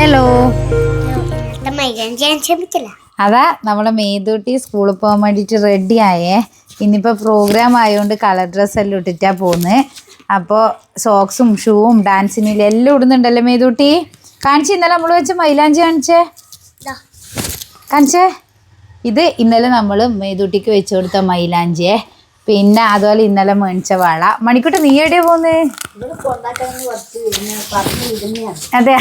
Hello. അതാ നമ്മളെ മേതൂട്ടി സ്കൂളിൽ പോകാൻ വേണ്ടിയിട്ട് റെഡി ആയേ. ഇന്നിപ്പോൾ പ്രോഗ്രാം ആയതുകൊണ്ട് കളർ ഡ്രസ്സ് എല്ലാം ഇട്ടിട്ടാ പോകുന്നത്. അപ്പോൾ സോക്സും ഷൂവും ഡാൻസിനിലും എല്ലാം ഇടുന്നുണ്ടല്ലോ മേതൂട്ടി. കാണിച്ച് ഇന്നലെ നമ്മൾ വെച്ച് മൈലാഞ്ചി കാണിച്ചേ. ഇത് ഇന്നലെ നമ്മൾ മേതൂട്ടിക്ക് വെച്ച് കൊടുത്ത മൈലാഞ്ചിയെ. പിന്നെ അതുപോലെ ഇന്നലെ മേടിച്ച വള. മണിക്കൂട്ടി നീ എവിടെയാ പോകുന്നത്? അതെ.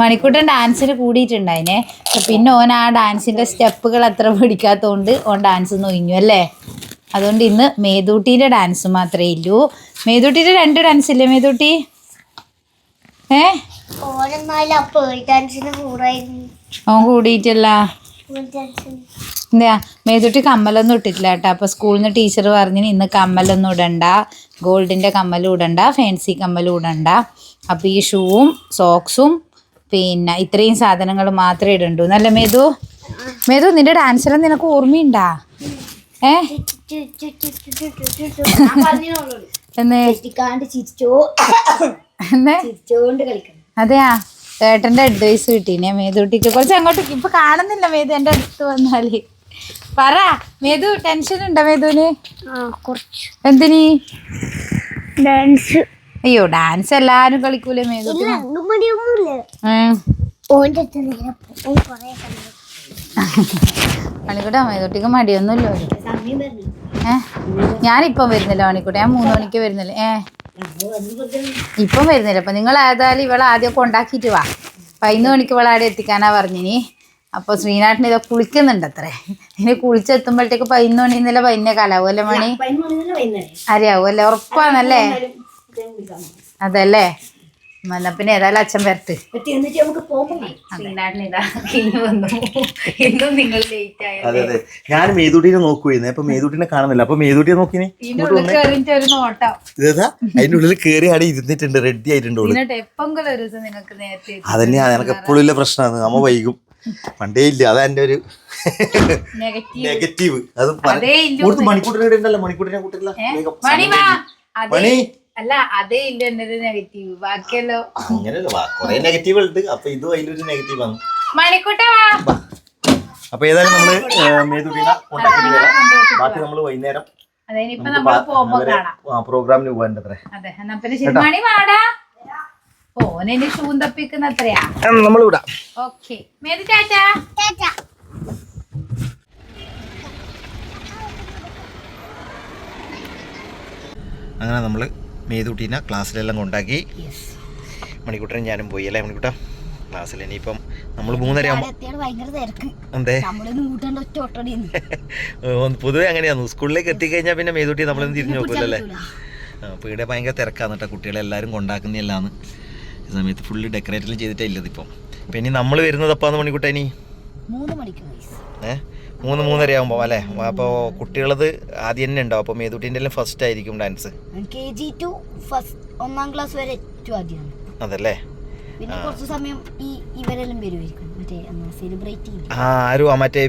മണിക്കൂട്ടൻ ഡാൻസിന് കൂടിയിട്ടുണ്ടായിനെ. പിന്നെ ഓൻ ആ ഡാൻസിന്റെ സ്റ്റെപ്പുകൾ അത്ര പിടിക്കാത്തതുകൊണ്ട് ഓൻ ഡാൻസ് ഒഴിഞ്ഞു അല്ലേ. അതുകൊണ്ട് ഇന്ന് മേതൂട്ടിയുടെ ഡാൻസ് മാത്രമേ ഇല്ലൂ. മേതൂട്ടിയുടെ 2 ഡാൻസ് ഇല്ലേ മേതൂട്ടി? ഓൻ കൂടിയിട്ടല്ല. എന്താ മേതൂട്ടി കമ്മലൊന്നും ഇട്ടിട്ടില്ല കേട്ടോ. അപ്പോൾ സ്കൂളിൽ നിന്ന് ടീച്ചർ പറഞ്ഞിന് ഇന്ന് കമ്മലൊന്നും ഇടണ്ട, ഗോൾഡിൻ്റെ കമ്മലും ഇടണ്ട, ഫാൻസി കമ്മലും ഇടണ്ട. അപ്പോൾ ഈ ഷൂവും സോക്സും പിന്നെ ഇത്രയും സാധനങ്ങൾ മാത്രമേ ഇടണ്ടൂ. നല്ല മേതു നിന്റെ ഡാൻസെല്ലാം നിനക്ക് ഓർമ്മയുണ്ടാ? അതെയാ, ഏട്ടൻ്റെ അഡ്വൈസ് കിട്ടീനെ മേതൂട്ടിക്ക്. കുറച്ച് അങ്ങോട്ട് ഇപ്പൊ കാണുന്നില്ല മേതു, എൻ്റെ അടുത്ത് വന്നാല് പറ. മേതു ടെൻഷൻ ഉണ്ടോ മേതുവിന്? എന്തിനീ? ഡാൻസ്. അയ്യോ ഡാൻസ് എല്ലാരും കളിക്കൂലേ മേതു? മണിക്കൂട്ടാ മേതൂട്ടിക്ക് മടിയൊന്നുമില്ലോ. ഞാനിപ്പം വരുന്നില്ല മണിക്കൂട്ട, ഞാൻ 3 മണിക്ക് വരുന്നില്ല. ഇപ്പം വരുന്നില്ല. അപ്പം നിങ്ങൾ ഏതായാലും ഇവളെ ആദ്യം കൊണ്ടാക്കിയിട്ട് വാ. 11 മണിക്ക് ഇവളെ അവിടെ എത്തിക്കാനാ പറഞ്ഞിനി. അപ്പോൾ ശ്രീനാട്ടിന് ഇതൊക്കെ കുളിക്കുന്നുണ്ട് അത്രേ. ഇനി കുളിച്ചെത്തുമ്പോഴത്തേക്ക് 11 മണി എന്നല്ല 11 കാലാവും അല്ലേ മണി? അറിയാവും അല്ലേ? ഉറപ്പാണല്ലേ? അതല്ലേ. എന്നാ പിന്നെ ഏതായാലും അച്ഛൻ വരട്ട്. അതെ അതെ, ഞാൻ മേതൂട്ടിനെ നോക്കുവായിരുന്നു. അപ്പൊ മേതൂട്ടിനെ കാണുന്നില്ല. അപ്പൊ മേതൂട്ടിയെ നോക്കിനെ ഇതാ അതിന്റെ ഉള്ളിൽ കേറി ആടെ ഇരുന്നിട്ടുണ്ട്, റെഡി ആയിട്ടുണ്ട്. അതന്നെയാ എനിക്ക് എപ്പോഴും ഇല്ല പ്രശ്നമാണ്. നമ്മ വൈകും പണ്ടേ ഇല്ല. അതാ എന്റെ ഒരു നെഗറ്റീവ്. അത് മണിക്കൂട്ടിനെ ഉണ്ടല്ലോ, മണിക്കൂട്ടിനെ കൂട്ടില്ല മണി അല്ല അതേ ഇല്ല എന്റെ നെഗറ്റീവ്. ബാക്കിയല്ലോ അങ്ങനെയല്ല, കൊറേ നെഗറ്റീവ് ഉണ്ട്. അപ്പൊ ഇതും അതിലൊരു നെഗറ്റീവ് ആണ്. മണിക്കൂട്ടാ. അപ്പൊ ഏതായാലും നമ്മള് മേതൂട്ടിനെ കൊണ്ടാക്കി വരാം. ബാക്കി നമ്മള് വൈകുന്നേരം പ്രോഗ്രാമിന് പോകാൻ അത്രേ. ഓനെ ഷൂ തപ്പിക്കുന്ന അത്രയാ നമ്മൾ വിടാം. ഓക്കെ മേതു ടാറ്റാ. അങ്ങനെ നമ്മള് മേതൂട്ടീനെ ക്ലാസ്സിലെല്ലാം കൊണ്ടാക്കി. മണിക്കൂട്ടനും ഞാനും പോയി അല്ലേ മണിക്കൂട്ട ക്ലാസ്സിൽ. ഇനിയിപ്പം നമ്മൾ 3:30 ആകുമ്പോൾ എന്തേ പൊതുവെ അങ്ങനെയാന്ന്. സ്കൂളിലേക്ക് എത്തിക്കഴിഞ്ഞാൽ പിന്നെ മേതൂട്ടി നമ്മളൊന്നും തിരിഞ്ഞു നോക്കൂലല്ലേ. അപ്പോൾ ഇവിടെ ഭയങ്കര തിരക്കാന്ന് കേട്ടോ. കുട്ടികളെല്ലാവരും കൊണ്ടാക്കുന്നതല്ലാന്ന്. ഈ സമയത്ത് ഫുള്ള് ഡെക്കറേറ്റെല്ലാം ചെയ്തിട്ടേ ഇല്ലത് ഇപ്പം. അപ്പം ഇനി നമ്മൾ വരുന്നത് അപ്പാന്ന് മണിക്കൂട്ട ഇനി 3:30 ആകുമ്പോൾ അല്ലേ. അപ്പോൾ കുട്ടികളത് ആദ്യം തന്നെ ഉണ്ടാവും. അപ്പോൾ മേതൂട്ടിൻ്റെ എല്ലാം ഫസ്റ്റ് ആയിരിക്കും ഡാൻസ്. ഒന്നാം ക്ലാസ് വരെ അതല്ലേ. പിന്നെ കുറച്ച് സമയം ഇവരെല്ലാം വരുമായിരിക്കും സെലിബ്രേറ്റ് ചെയ്യും. മറ്റേ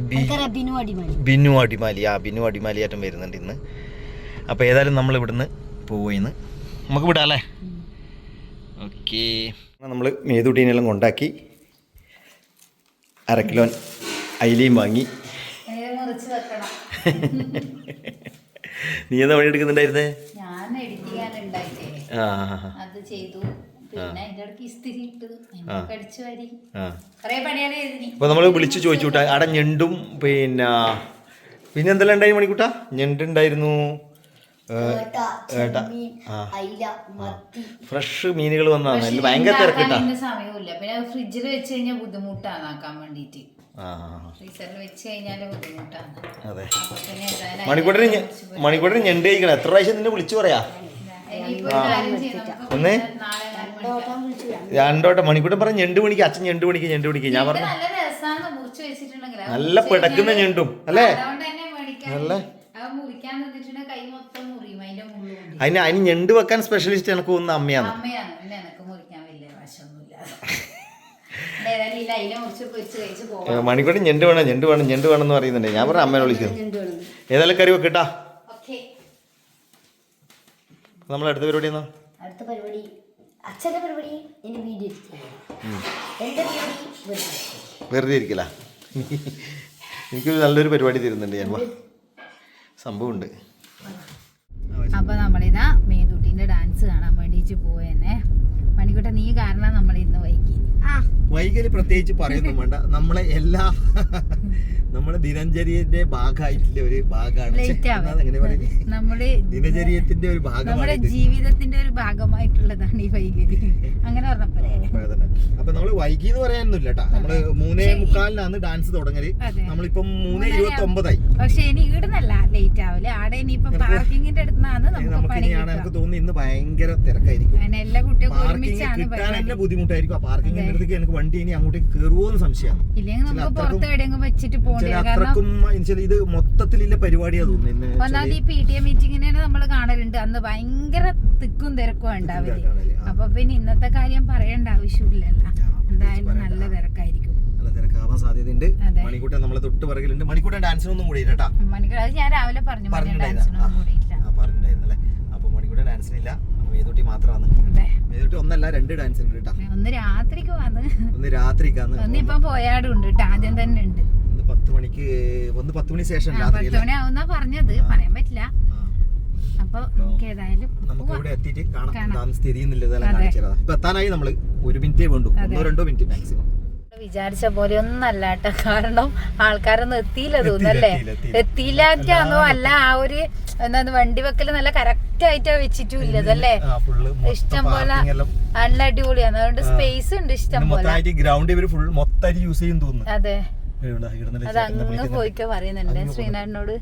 ബിന്നു അടിമാലി ആയിട്ടും വരുന്നുണ്ട് ഇന്ന്. അപ്പോൾ ഏതായാലും നമ്മൾ ഇവിടുന്ന് പോവുകയെന്ന് നമുക്ക് വിടാം അല്ലേ. ഓക്കെ, നമ്മൾ മേതൂട്ടീനെല്ലാം കൊണ്ടാക്കി. 1/2 കിലോ അയിലയും വാങ്ങി. നീ എന്താ പണി എടുക്കുന്നുണ്ടായിരുന്നേ? അപ്പൊ നമ്മള് വിളിച്ചു ചോദിച്ചു കൂട്ടാ. അവിടെ ഞണ്ടും പിന്നെ എന്തെല്ലാം ഉണ്ടായി മണിക്കൂട്ടാ? ഞണ്ടുണ്ടായിരുന്നു, ഫ്രഷ് മീനുകൾ വന്നതാണ്. ഭയങ്കര തിരക്കിട്ടാ. സമയമില്ല. പിന്നെ ഫ്രിഡ്ജിൽ വെച്ച് കഴിഞ്ഞാൽ ബുദ്ധിമുട്ടാണ് ആക്കാൻ വേണ്ടിട്ട്. അതെ, മണിക്കൂട്ടിന് ഞണ്ട് കഴിക്കണം. എത്ര പ്രാവശ്യം നിന്നെ വിളിച്ചു പറയാ? ഒന്ന് 2 വട്ടം. മണിക്കൂട്ടൻ പറഞ്ഞ ഞണ്ട് മണിക്ക്, അച്ഛൻ ഞണ്ട് മണിക്ക്. ഞാൻ പറഞ്ഞു നല്ല പിടക്കുന്ന ഞണ്ടും അല്ലേ. നല്ല അതിന് ഞണ്ട് വെക്കാൻ സ്പെഷ്യലിസ്റ്റ് എനിക്ക് തോന്നുന്ന അമ്മയാണ്. മണിക്കൂട്ടി ഞണ്ട് വേണം എന്ന് പറയുന്നുണ്ട്. ഞാൻ പറഞ്ഞ അമ്മേനെ വിളിക്കുന്നു. ഏതായാലും കറി വെക്കട്ടാ. നമ്മൾ അടുത്ത പരിപാടി എന്നാ? അടുത്ത പരിപാടി അച്ഛൻ്റെ പരിപാടി എൻ്റെ വീഡിയോ എൻ്റെ പരിപാടി വെറുതെ ഇരിക്കില്ല. എനിക്കൊരു നല്ലൊരു പരിപാടി തരുന്നുണ്ട് ഞാൻ. സംഭവമുണ്ട്. അപ്പൊ നമ്മളിതാ മേതുട്ടിന്റെ ഡാൻസ് കാണാൻ വേണ്ടിട്ട് പോയെന്നെ. മണിക്കൂട്ട നീ കാരണം നമ്മൾ ഇന്ന് വൈകല് പ്രത്യേകിച്ച് പറയുന്നു വേണ്ട. നമ്മളെ നമ്മളെ ദിനചര്യന്റെ ഭാഗമായിട്ടുള്ള ഒരു ഭാഗമാണ്. നമ്മുടെ ദിനചര്യത്തിന്റെ ഒരു ഭാഗം, നമ്മുടെ ജീവിതത്തിന്റെ ഒരു ഭാഗമായിട്ടുള്ളതാണ് ഈ വൈകല്. അങ്ങനെ പറഞ്ഞപ്പോലെ അപ്പൊ നമ്മള് വൈകി എന്ന് പറയാനൊന്നുമില്ല കേട്ടാ. നമ്മള് 3:45 ഡാൻസ് തുടങ്ങല്. നമ്മളിപ്പം 3:29. പക്ഷെ ഇനി ഇടുന്നല്ല ലേറ്റ് ആവില്ല. ആടെ ഇനിയിപ്പൊ പാർക്കിങ്ങിന്റെ അടുത്താണ് നമുക്ക് തോന്നുന്നു ഇന്ന് ഭയങ്കര തിരക്കായിരിക്കും. എല്ലാ കുട്ടികളും കിട്ടാൻ തന്നെ ബുദ്ധിമുട്ടായിരിക്കും. ആ പാർക്കിങ്ങിന്റെ അടുത്തേക്ക് എനിക്ക് വണ്ടി ഇനി അങ്ങോട്ടേക്ക് കയറുമോന്ന് സംശയമാണ്. ഇല്ലെങ്കിൽ നമുക്ക് പുറത്ത് എവിടെയെങ്കിലും വെച്ചിട്ട് പോകേണ്ടി. അത്രക്കും ഇത് മൊത്തത്തിലുള്ള പരിപാടിയാ തോന്നുന്നു. ഒന്നാമത് ഈ PTA മീറ്റിങ്ങിനെ നമ്മൾ കാണലുണ്ട്. അന്ന് ഭയങ്കര തിക്കും തിരക്കും ഉണ്ടാവില്ലേ. അപ്പൊ പിന്നെ ഇന്നത്തെ കാര്യം പറയേണ്ട ആവശ്യമില്ലല്ലോ. എന്തായാലും നല്ല തിരക്കായിരിക്കും. നല്ല തിരക്കാവാൻ സാധ്യതയുണ്ട്. മണിക്കൂട്ടൻ നമ്മളെ തൊട്ട് പിറകിലുണ്ട്. മണിക്കൂട്ടൻ ഡാൻസിനൊന്നും കൂടി കേട്ടാ. മണിക്കൂട്ടൻ അത് ഞാൻ രാവിലെ പറഞ്ഞിട്ടുണ്ടായിരുന്നല്ലേ. അപ്പൊ മണിക്കൂട്ടൻ ഡാൻസിനില്ല. മേതുട്ടി മാത്രമാണ്. മേതുട്ടി ഒന്നല്ല 2 ഡാൻസ് ഉണ്ട് കേട്ടാ. ഒന്ന് രാത്രിക്ക് വന്ന്, ഒന്ന് രാത്രിക്കാന്ന്. ഒന്നിപ്പം പോയാടുണ്ട് കേട്ടോ. ആദ്യം തന്നെ ഉണ്ട്. 10 മണിക്ക്, 10 മണി ശേഷം 10 മണി ആവുന്ന പറഞ്ഞത്. പറയാൻ പറ്റില്ല. അപ്പൊ നമുക്ക് ഏതായാലും നമുക്ക് ഇവിടെ എത്തിയിട്ട് കാണാം. സ്ഥിതി ഇപ്പൊ എത്താനായി. നമ്മള് 1 മിനിറ്റേ വേണ്ടു, 1-2 മിനിറ്റ് മാക്സിമം. വിചാരിച്ച പോലെ ഒന്നല്ല കേട്ടോ. കാരണം ആൾക്കാരൊന്നും എത്തിയില്ല തോന്നല്ലേ. എത്തിയില്ലാറ്റാന്നോ അല്ല, ആ ഒരു എന്താ വണ്ടി വെക്കല് നല്ല കറക്റ്റ് ആയിട്ടാ വെച്ചിട്ടും ഇല്ലതല്ലേ. ഇഷ്ടം പോലെ നല്ല അടിപൊളിയാണ്. അതുകൊണ്ട് സ്പേസ് ഉണ്ട് ഇഷ്ടം പോലെ. ഗ്രൗണ്ട് ഇവര് ഫുൾ മൊത്തം യൂസ് ചെയ്യും തോന്നുന്നു. അതെ, അത് അങ്ങ് പോയിക്കോ പറയുന്നുണ്ട് ശ്രീനാഥിനോട്.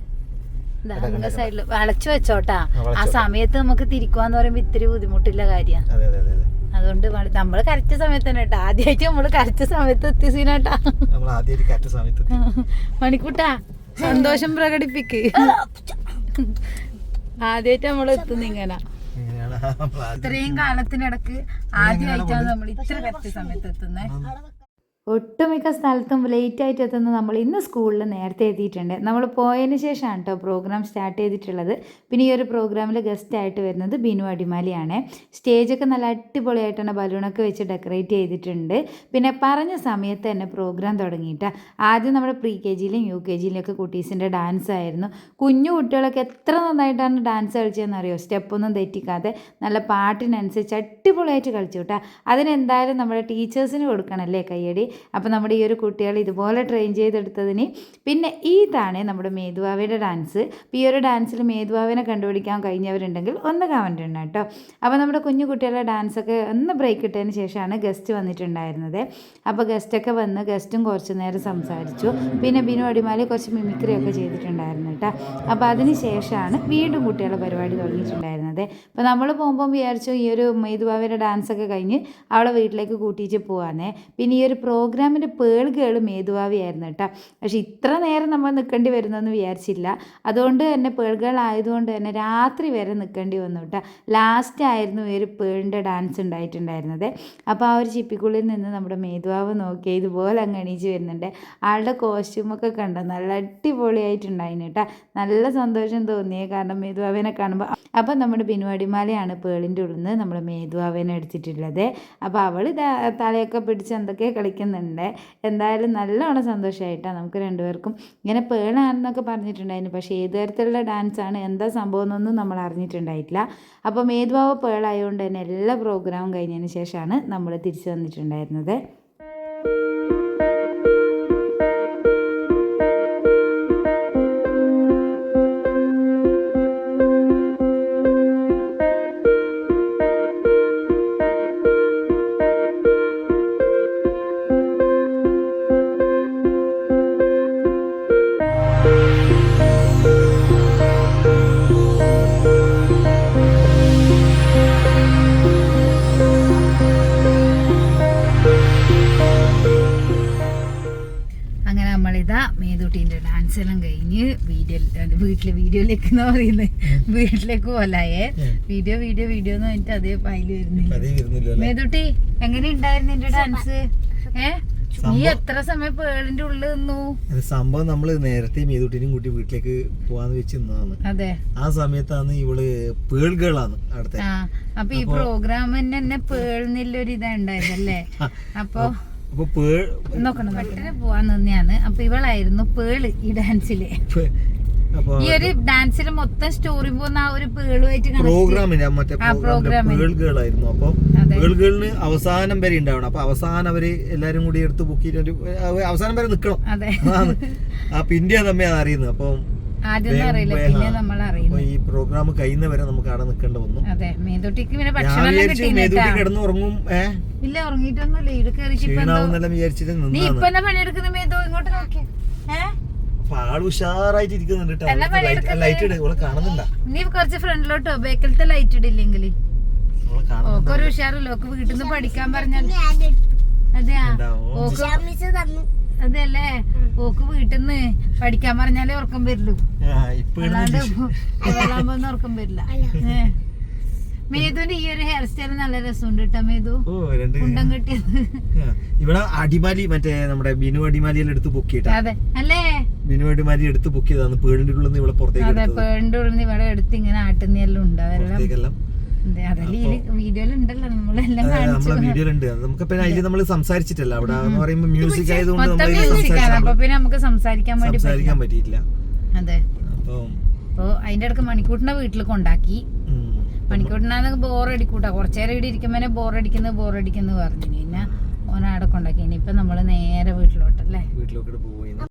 അങ്ങ് സൈഡില് വളച്ചു വെച്ചോട്ടാ. ആ സമയത്ത് നമുക്ക് തിരിക്കുവാന്ന് പറയുമ്പോ ഇത്തിരി ബുദ്ധിമുട്ടില്ല കാര്യമാണ്. അതുകൊണ്ട് നമ്മള് കറക്റ്റ് സമയത്ത് തന്നെ കേട്ടോ. ആദ്യമായിട്ട് നമ്മള് കറക്റ്റ് സമയത്ത് എത്തി സീനാട്ടാ. മണിക്കൂട്ടാ സന്തോഷം പ്രകടിപ്പിക്ക്. ആദ്യമായിട്ട് നമ്മൾ എത്തുന്ന ഇങ്ങനെ. ഇത്രയും കാലത്തിനിടക്ക് ആദ്യമായിട്ടാണ് നമ്മൾ ഇത്ര കറക്റ്റ് സമയത്ത് എത്തുന്നത്. ഒട്ടുമിക്ക സ്ഥലത്തും ലേറ്റായിട്ട് എത്തുന്ന നമ്മൾ ഇന്ന് സ്കൂളിൽ നേരത്തെ എത്തിയിട്ടുണ്ട്. നമ്മൾ പോയതിന് ശേഷമാണ് കേട്ടോ പ്രോഗ്രാം സ്റ്റാർട്ട് ചെയ്തിട്ടുള്ളത്. പിന്നെ ഈ ഒരു പ്രോഗ്രാമിൽ ഗസ്റ്റായിട്ട് വരുന്നത് ബിനു അടിമാലിയാണ്. സ്റ്റേജൊക്കെ നല്ല അടിപൊളിയായിട്ടാണ് ബലൂണൊക്കെ വെച്ച് ഡെക്കറേറ്റ് ചെയ്തിട്ടുണ്ട്. പിന്നെ പറഞ്ഞ സമയത്ത് തന്നെ പ്രോഗ്രാം തുടങ്ങിയിട്ട് ആദ്യം നമ്മുടെ pre-KG യിലും UKG യിലൊക്കെ കുട്ടീസിൻ്റെ ഡാൻസ് ആയിരുന്നു. കുഞ്ഞു കുട്ടികളൊക്കെ എത്ര നന്നായിട്ടാണ് ഡാൻസ് കളിച്ചതെന്ന് അറിയോ. സ്റ്റെപ്പൊന്നും തെറ്റിക്കാതെ നല്ല പാട്ടിനനുസരിച്ച് അടിപൊളിയായിട്ട് കളിച്ചു കേട്ടോ. അതിനെന്തായാലും നമ്മുടെ ടീച്ചേഴ്സിന് കൊടുക്കണമല്ലേ കയ്യടി. അപ്പോൾ നമ്മുടെ ഈ ഒരു കുട്ടികൾ ഇതുപോലെ ട്രെയിൻ ചെയ്തെടുത്തതിന്. പിന്നെ ഇതാണ് നമ്മുടെ മേതുവാവയുടെ ഡാൻസ്. അപ്പോൾ ഈ ഒരു ഡാൻസിൽ മേതുവാവിനെ കണ്ടുപിടിക്കാൻ കഴിഞ്ഞവരുണ്ടെങ്കിൽ ഒന്ന് കമൻറ്റ് ചെയ്യണം കേട്ടോ. അപ്പോൾ നമ്മുടെ കുഞ്ഞു കുട്ടികളുടെ ഡാൻസൊക്കെ ഒന്ന് ബ്രേക്ക് ഇട്ടതിന് ശേഷമാണ് ഗസ്റ്റ് വന്നിട്ടുണ്ടായിരുന്നത്. അപ്പോൾ ഗസ്റ്റൊക്കെ വന്ന് ഗസ്റ്റും കുറച്ച് നേരം സംസാരിച്ചു. പിന്നെ ബിനു അടിമാലി കുറച്ച് മിമിക്രി ഒക്കെ ചെയ്തിട്ടുണ്ടായിരുന്നു കേട്ടോ. അപ്പോൾ അതിന് ശേഷമാണ് വീണ്ടും കുട്ടികളുടെ പരിപാടി തുടങ്ങിയിട്ടുണ്ടായിരുന്നത്. അപ്പോൾ നമ്മൾ പോകുമ്പോൾ വിചാരിച്ചു ഈ ഒരു മേതുവാവയുടെ ഡാൻസൊക്കെ കഴിഞ്ഞ് അവളെ വീട്ടിലേക്ക് കൂട്ടിയിട്ട് പോകാനേ. പിന്നെ ഈ ഒരു പ്രോഗ്രാമിൻ്റെ പേൾ ഗേൾ മേതുവാവിയായിരുന്നു കേട്ടോ. പക്ഷെ ഇത്ര നേരം നമ്മൾ നിൽക്കേണ്ടി വരുന്നതെന്ന് വിചാരിച്ചില്ല. അതുകൊണ്ട് തന്നെ പേൾ ഗേൾ ആയതുകൊണ്ട് തന്നെ രാത്രി വരെ നിൽക്കേണ്ടി വന്നു കേട്ടോ. ലാസ്റ്റ് ആയിരുന്നു ഈ ഒരു പേളിൻ്റെ ഡാൻസ് ഉണ്ടായിട്ടുണ്ടായിരുന്നത്. അപ്പോൾ ആ ഒരു ചിപ്പിക്കുള്ളിൽ നിന്ന് നമ്മുടെ മേതുവാവ് നോക്കിയാൽ ഇതുപോലെ അങ്ങ് എണീച്ച് വരുന്നുണ്ട്. ആളുടെ കോസ്റ്റ്യൂമൊക്കെ കണ്ടോ നല്ല അടിപൊളിയായിട്ടുണ്ടായിരുന്നു കേട്ടോ. നല്ല സന്തോഷം തോന്നിയേ കാരണം മേതുവാവിനെ കാണുമ്പോൾ. അപ്പോൾ നമ്മുടെ ബിനു അടിമാലയാണ് പേളിൻ്റെ ഉള്ളിൽ നിന്ന് നമ്മൾ മേതുവാവിനെ എടുത്തിട്ടുള്ളത്. അപ്പോൾ അവൾ തലയൊക്കെ പിടിച്ച് എന്തൊക്കെ കളിക്കുന്നുണ്ട്. എന്തായാലും നല്ലോണം സന്തോഷമായിട്ടാണ് നമുക്ക് രണ്ടുപേർക്കും. ഇങ്ങനെ പേളാണെന്നൊക്കെ പറഞ്ഞിട്ടുണ്ടായിരുന്നു. പക്ഷേ ഏത് തരത്തിലുള്ള ഡാൻസാണ് എന്താ സംഭവം എന്നൊന്നും നമ്മൾ അറിഞ്ഞിട്ടുണ്ടായിട്ടില്ല. അപ്പോൾ മേതുവാവ് പേളായതുകൊണ്ട് തന്നെ എല്ലാ പ്രോഗ്രാമും കഴിഞ്ഞതിന് ശേഷമാണ് നമ്മൾ തിരിച്ചു വന്നിട്ടുണ്ടായിരുന്നത്. മേതുട്ടീൻ്റെ ഡാൻസ് എല്ലാം കഴിഞ്ഞ് വീഡിയോയിലേക്ക് എന്നാ പറയുന്നത്, വീട്ടിലേക്ക് പോലായേ. വീഡിയോ എന്ന് പറഞ്ഞിട്ട് അതേ ഫയല് വരുന്നില്ല. മേതുട്ടി എങ്ങനെ ഉണ്ടായിരുന്നു നിന്റെ ഡാൻസ്? കഴിച്ചു. നീ എത്ര സമയം പേളിന്റെ ഉള്ളിൽ നിന്നു? സംഭവം നമ്മള് നേരത്തെ മേതുട്ടിനും കൂട്ടി വീട്ടിലേക്ക് പോവാന്ന് വെച്ച് നിന്നതാണ്. അതെ, ആ സമയത്താണ് ഇവള് പേളുകളാണ് അടുത്ത. അപ്പൊ ഈ പ്രോഗ്രാം തന്നെ പേളിനില്ലൊരു ഇതാ ഉണ്ടായതല്ലേ. അപ്പൊ നോക്കണം വെട്ടിന് പോവാൻ തന്നെയാണ്. അപ്പൊ ഇവളായിരുന്നു പേള് ഈ ഡാൻസില്. ഈ ഒരു ഡാൻസിൽ മൊത്തം സ്റ്റോറി പോകുന്ന ആ ഒരു പേളുമായിട്ട് പ്രോഗ്രാമിന് മറ്റേ പേളുകളായിരുന്നു. അപ്പൊ പേളുകളിന് അവസാനം വരെ ഉണ്ടാവണം. അപ്പൊ അവസാനം അവര് എല്ലാരും കൂടി എടുത്ത് ബുക്കിട്ട് അവസാനം വരെ നിക്കണം. ആ പിന്നെ നമ്മയാണ് അറിയുന്നത്. അപ്പൊ ആദ്യം അറിയില്ല, പിന്നെ നമ്മൾ അറിയുന്നു. ഈ പ്രോഗ്രാം കഴിയുന്ന വരെ നമുക്ക് അവിടെ നിൽക്കേണ്ട വന്നു. അതെ, മേതുട്ടിക്ക് പിന്നെ ഭക്ഷണം കിടന്ന് ഉറങ്ങും. ഇല്ല, ഉറങ്ങിയിട്ടൊന്നുമില്ല. ഇത് വിചാരിച്ചിട്ട് നീ ഇപ്പൊ എന്നാ പണിയെടുക്കുന്ന മേതു? ഇങ്ങോട്ട് നോക്കിയേ. ആള് ഉഷാറായിട്ട് ഇരിക്കുന്നുണ്ട്. ലൈറ്റ് ഇട കാണുന്നുണ്ടാ? നീ കുറച്ച് ഫ്രണ്ടിലോട്ടോ, ബേക്കിലത്തെ ലൈറ്റ് ഇടില്ലെങ്കിൽ ഓക്കൊരു ഉഷാറില്ല. ഓക്ക് വീട്ടിൽ നിന്ന് പഠിക്കാൻ പറഞ്ഞാൽ അതെയാ, അതെയല്ലേ, ഓക്ക് വീട്ടിൽ നിന്ന് പഠിക്കാൻ പറഞ്ഞാലേ ഉറക്കം വരുള്ളൂ. അല്ലാണ്ട് ഇവളാകുമ്പോ ഉറക്കം വരില്ല. മേതുവിന്റെ ഈ ഒരു ഹെയർ സ്റ്റൈൽ നല്ല രസമുണ്ട് കേട്ടോ മേതു. കുണ്ടം കെട്ടിയത് ഇവിടെ അടിമാലി, മറ്റേ നമ്മുടെ ബിനു അടിമാലിയെല്ലാം എടുത്ത് പൊക്കിയിട്ടാ. അതെ അല്ലേ, ബിനു അടിമാലി എടുത്ത് പൊക്കിയതാണ്. പേടിന്റെ ഉള്ളിൽ നിന്ന് ഇവിടെ പുറത്തേക്ക്. അതെ, പേടിന്റെ ഉള്ളിൽ നിന്ന് ഇവിടെ എടുത്ത് ഇങ്ങനെ ആട്ടുന്നെല്ലാം ഉണ്ട്. അതെല്ലാം വീഡിയോയിലുണ്ടല്ലോ, നമ്മളെല്ലാം വീഡിയോയിലുണ്ട്. നമുക്ക് പിന്നെ അതിൽ നമ്മൾ സംസാരിച്ചിട്ടല്ല. അവിടെ എന്ന് പറയുമ്പോൾ മ്യൂസിക് ആയതുകൊണ്ട് അപ്പൊ പിന്നെ നമുക്ക് സംസാരിക്കാൻ പറ്റിയില്ല. അതെ, അപ്പൊ അതിന്റെ ഇടക്ക് മണിക്കൂട്ടിന്റെ വീട്ടിൽ കൊണ്ടാക്കി. മണിക്കൂട്ടിനാണെങ്കിൽ ബോറടിക്കൂട്ടാ. കുറച്ചേരം ഇവിടെ ഇരിക്കുമ്പോ ബോറടിക്കുന്നു പറഞ്ഞു. പിന്നെ ഓനാടെ കൊണ്ടാക്കി. ഇനിയിപ്പൊ നമ്മള് നേരെ വീട്ടിലോട്ടല്ലേ. വീട്ടിലോട്ട്